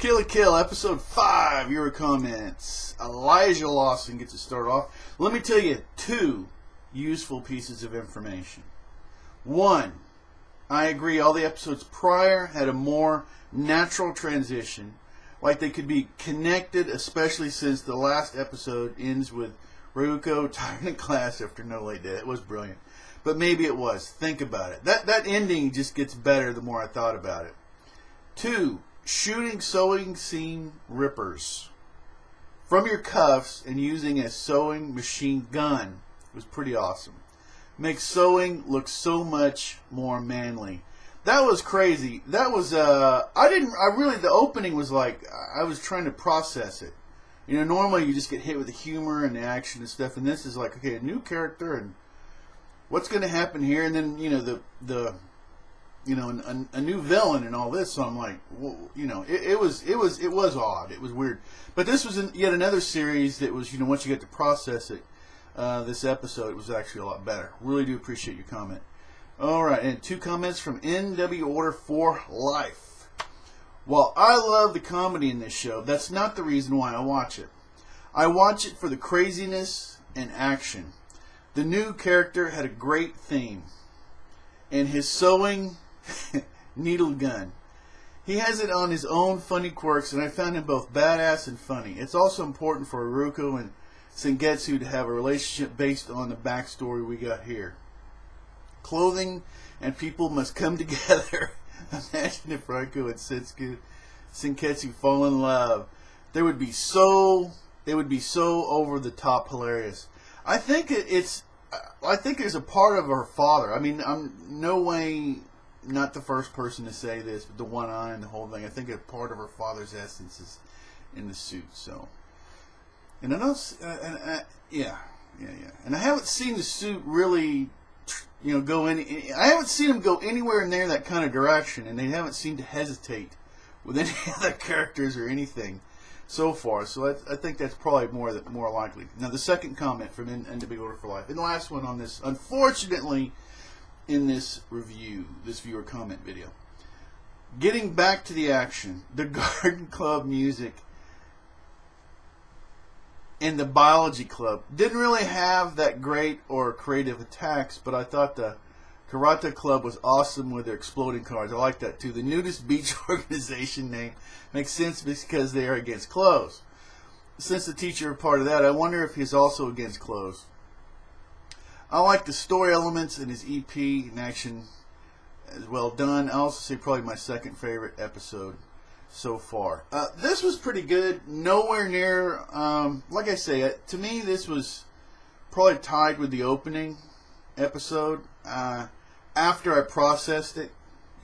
Kill a Kill, episode 5, your comments. Elijah Lawson gets to start off. Let me tell you 2 useful pieces of information. 1, I agree, all the episodes prior had a more natural transition, like they could be connected, especially since the last episode ends with Ruko tired in class after no late day. It was brilliant. But maybe it was. Think about it. That ending just gets better the more I thought about it. 2, shooting sewing seam rippers from your cuffs and using a sewing machine gun was pretty awesome. Makes sewing look so much more manly. That was crazy. That was the opening was like, I was trying to process it. You know, normally you just get hit with the humor and the action and stuff, and this is like, okay, a new character and what's going to happen here, and then, you know, a new villain and all this. So I'm like, well, you know, it was odd. It was weird. But this was yet another series that was, you know, once you get to process it, this episode, it was actually a lot better. Really do appreciate your comment. All right, and 2 comments from NW Order for Life. While I love the comedy in this show, that's not the reason why I watch it. I watch it for the craziness and action. The new character had a great theme, and his sewing needle gun. He has it on his own funny quirks, and I found him both badass and funny. It's also important for Ruko and Sengetsu to have a relationship based on the backstory we got here. Clothing and people must come together. Imagine if Ruko and Sengetsu fall in love. It would be so over the top hilarious. I think I think there's a part of her father. I mean, I'm no way not the first person to say this, but the one eye and the whole thing. I think a part of her father's essence is in the suit. So, and I know, yeah. And I haven't seen the suit really, you know, go any. I haven't seen him go anywhere near that kind of direction, and they haven't seemed to hesitate with any other characters or anything so far. So I think that's probably more likely. Now the second comment from NW Order for Life, and the last one on this, unfortunately, in this review, this viewer comment video. Getting back to the action, the Garden Club music and the Biology Club didn't really have that great or creative attacks, but I thought the Karate Club was awesome with their exploding cars. I like that too. The Nudist Beach Organization name makes sense because they are against clothes. Since the teacher is part of that, I wonder if he's also against clothes. I like the story elements in his EP and action as well done. I also say probably my second favorite episode so far. This was pretty good. Nowhere near, like I say, to me this was probably tied with the opening episode. After I processed it,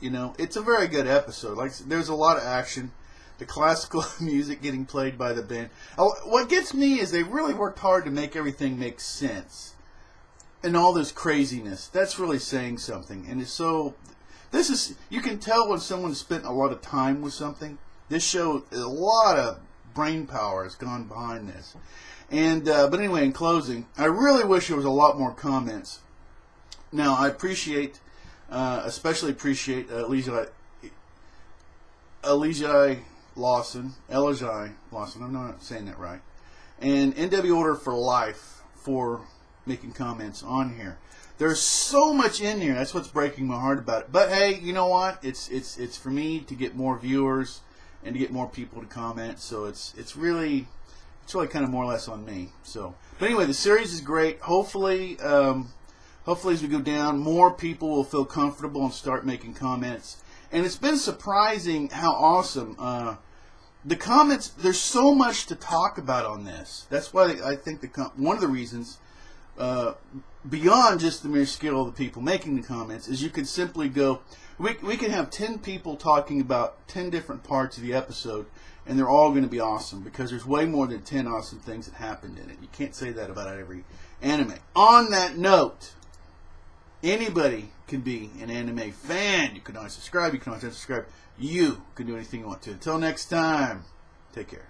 you know, it's a very good episode. Like, there's a lot of action. The classical music getting played by the band. What gets me is they really worked hard to make everything make sense. And all this craziness. That's really saying something. And it's so... you can tell when someone spent a lot of time with something. This show, a lot of brain power has gone behind this. And, but anyway, in closing, I really wish there was a lot more comments. Now, I appreciate, especially appreciate Elijah Lawson, I'm not saying that right, and NW Order for Life for making comments on here. There's so much in here. That's what's breaking my heart about it. But hey, you know what? It's for me to get more viewers and to get more people to comment. So it's really kind of more or less on me. So, but anyway, the series is great. Hopefully as we go down, more people will feel comfortable and start making comments. And it's been surprising how awesome the comments. There's so much to talk about on this. That's why I think one of the reasons, beyond just the mere skill of the people making the comments, is you could simply go. We can have 10 people talking about 10 different parts of the episode, and they're all going to be awesome because there's way more than 10 awesome things that happened in it. You can't say that about every anime. On that note, anybody can be an anime fan. You can always subscribe. You can always unsubscribe. You can do anything you want to. Until next time, take care.